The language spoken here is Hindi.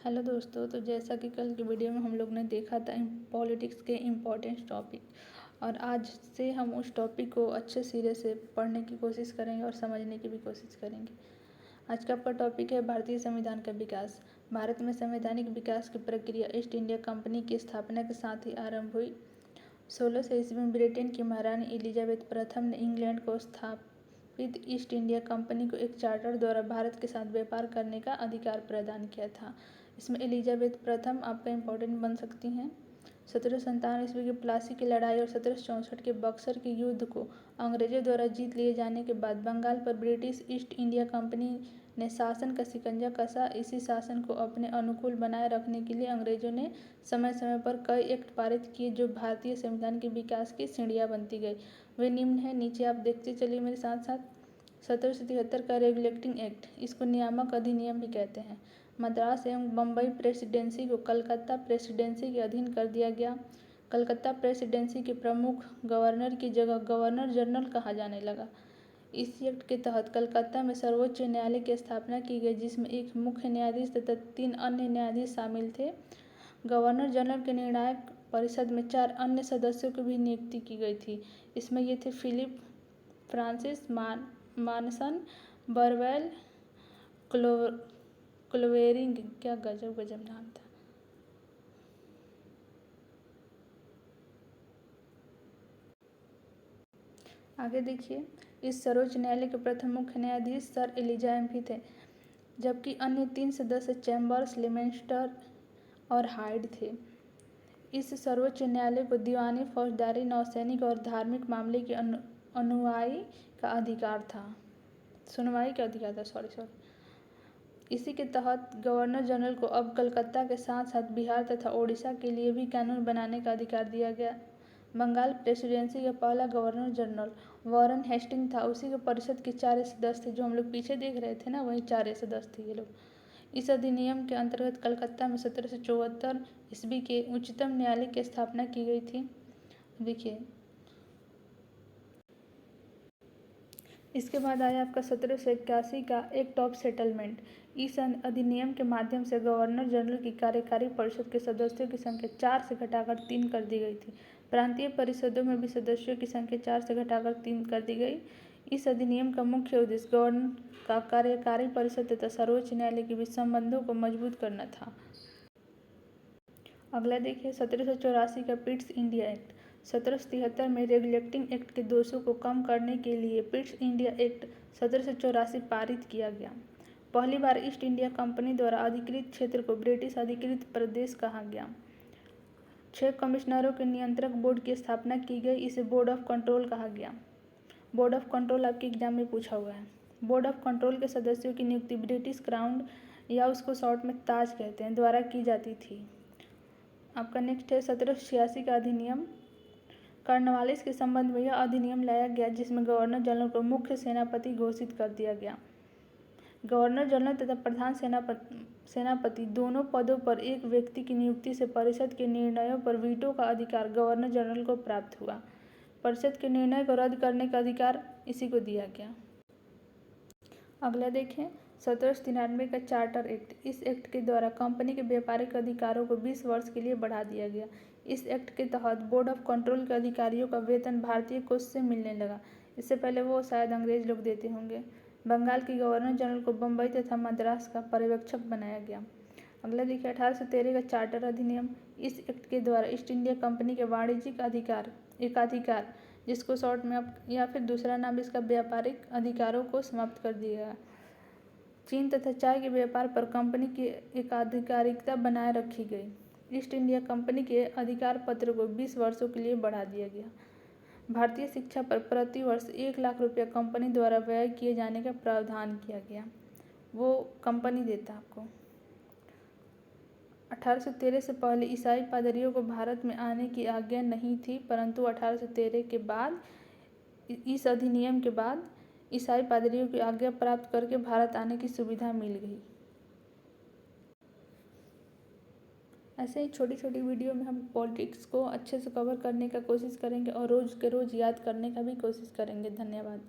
हेलो दोस्तों, तो जैसा कि कल की वीडियो में हम लोग ने देखा था पॉलिटिक्स के इम्पोर्टेंट टॉपिक, और आज से हम उस टॉपिक को अच्छे सिरे से पढ़ने की कोशिश करेंगे और समझने की भी कोशिश करेंगे। आज का आपका टॉपिक है भारतीय संविधान का विकास। भारत में संवैधानिक विकास की प्रक्रिया ईस्ट इंडिया कंपनी की स्थापना के साथ ही आरंभ हुई। 1600 ईस्वी में ब्रिटेन की महारानी एलिजाबेथ प्रथम ने इंग्लैंड को स्थापित ईस्ट इंडिया कंपनी को एक चार्टर द्वारा भारत के साथ व्यापार करने का अधिकार प्रदान किया था। इसमें एलिजाबेथ प्रथम आपका इम्पोर्टेंट बन सकती हैं। 1757 ईस्वी की प्लासी की लड़ाई और 1764 के बक्सर के युद्ध को अंग्रेजों द्वारा जीत लिए जाने के बाद बंगाल पर ब्रिटिश ईस्ट इंडिया कंपनी ने शासन का शिकंजा कसा। इसी शासन को अपने अनुकूल बनाए रखने के लिए अंग्रेजों ने समय समय पर कई एक्ट पारित किए जो भारतीय संविधान के विकास की सीढ़ियाँ बनती गई। वे निम्न है, नीचे आप देखते चलिए मेरे साथ साथ। 1773 का रेगुलेटिंग एक्ट, इसको नियामक अधिनियम भी कहते हैं। मद्रास एवं बम्बई प्रेसिडेंसी को कलकत्ता प्रेसिडेंसी के अधीन कर दिया गया। कलकत्ता प्रेसिडेंसी के प्रमुख गवर्नर की जगह गवर्नर जनरल कहा जाने लगा। इस एक्ट के तहत कलकत्ता में सर्वोच्च न्यायालय की स्थापना की गई, जिसमें एक मुख्य न्यायाधीश तथा 3 अन्य न्यायाधीश शामिल थे। गवर्नर जनरल के निर्णायक परिषद में 4 अन्य सदस्यों की भी नियुक्ति की गई थी। इसमें ये थे फिलिप फ्रांसिस मानसन, बरवेल, क्लोवेरिंग। क्या गजब गजब नाम था। आगे देखिए, इस सर्वोच्च न्यायालय के प्रथम मुख्य न्यायाधीश सर एलिजा एम्फी थे, जबकि अन्य 3 सदस्य चैम्बर्स, लेमेस्टर और हाइड थे। इस सर्वोच्च न्यायालय को दीवानी, फौजदारी, नौसैनिक और धार्मिक मामले की सुनवाई का अधिकार था। इसी के तहत गवर्नर जनरल को अब कलकत्ता के साथ साथ बिहार तथा ओडिशा के लिए भी कानून बनाने का अधिकार दिया गया। बंगाल प्रेसिडेंसी का पहला गवर्नर जनरल वॉरेन हेस्टिंग था। उसी के परिषद के 4 सदस्य थे, जो हम लोग पीछे देख रहे थे ना, वही 4 सदस्य थे ये लोग। इस अधिनियम के अंतर्गत कलकत्ता में 1774 ईस्वी के उच्चतम न्यायालय की स्थापना की गई थी। देखिए, इसके बाद आया आपका 1781 का एक्ट ऑफ सेटलमेंट। इस अधिनियम के माध्यम से गवर्नर जनरल की कार्यकारी परिषद के सदस्यों की संख्या 4 से घटाकर 3 कर दी गई थी। प्रांतीय परिषदों में भी सदस्यों की संख्या 4 से घटाकर 3 कर दी गई। इस अधिनियम का मुख्य उद्देश्य गवर्नर का कार्यकारी परिषद तथा सर्वोच्च न्यायालय के बीच संबंधों को मजबूत करना था। अगला देखिए, 1784 का पिट्स इंडिया एक्ट। 1773 में रेगुलेटिंग एक्ट के दोषों को कम करने के लिए पिट्स इंडिया एक्ट 1784 पारित किया गया। पहली बार ईस्ट इंडिया कंपनी द्वारा अधिकृत क्षेत्र को ब्रिटिश अधिकृत प्रदेश कहा गया। 6 कमिश्नरों के नियंत्रक बोर्ड की स्थापना की गई। इसे बोर्ड ऑफ कंट्रोल कहा गया। बोर्ड ऑफ कंट्रोल आपके एग्जाम में पूछा हुआ है। बोर्ड ऑफ कंट्रोल के सदस्यों की नियुक्ति ब्रिटिश क्राउन, या उसको शॉर्ट में ताज कहते हैं, द्वारा की जाती थी। आपका नेक्स्ट है 1786 का अधिनियम। कॉर्नवालिस के संबंध में यह अधिनियम लाया गया, जिसमें गवर्नर जनरल को मुख्य सेनापति घोषित कर दिया गया। गवर्नर जनरल तथा प्रधान सेनापति दोनों पदों पर एक व्यक्ति की नियुक्ति से परिषद के निर्णयों पर वीटो का अधिकार गवर्नर जनरल को प्राप्त हुआ। परिषद के निर्णय को रद्द करने का अधिकार इसी को दिया गया। अगला देखें, 1793 का चार्टर एक्ट। इस एक्ट के द्वारा कंपनी के व्यापारिक अधिकारों को 20 वर्ष के लिए बढ़ा दिया गया। इस एक्ट के तहत बोर्ड ऑफ कंट्रोल के अधिकारियों का वेतन भारतीय कोष से मिलने लगा। इससे पहले वो शायद अंग्रेज लोग देते होंगे। बंगाल के गवर्नर जनरल को बम्बई तथा मद्रास का पर्यवेक्षक बनाया गया। अगला देखिए, 1813 का चार्टर अधिनियम। इस एक्ट के द्वारा ईस्ट इंडिया कंपनी के वाणिज्यिक एकाधिकार, जिसको शॉर्ट में आप या फिर दूसरा नाम इसका व्यापारिक अधिकारों को समाप्त कर दिया गया। चीन तथा चाय के व्यापार पर कंपनी की एकाधिकारिकता बनाए रखी गई। ईस्ट इंडिया कंपनी के अधिकार पत्र को 20 वर्षों के लिए बढ़ा दिया गया। भारतीय शिक्षा पर प्रति वर्ष 1 लाख रुपया कंपनी द्वारा व्यय किए जाने का प्रावधान किया गया। वो कंपनी देता आपको। 1813 से पहले ईसाई पादरियों को भारत में आने की आज्ञा नहीं थी, परंतु 1813 के बाद, इस अधिनियम के बाद ईसाई पादरियों की आज्ञा प्राप्त करके भारत आने की सुविधा मिल गई। ऐसे ही छोटी छोटी वीडियो में हम पॉलिटिक्स को अच्छे से कवर करने का कोशिश करेंगे और रोज़ के रोज़ याद करने का भी कोशिश करेंगे। धन्यवाद।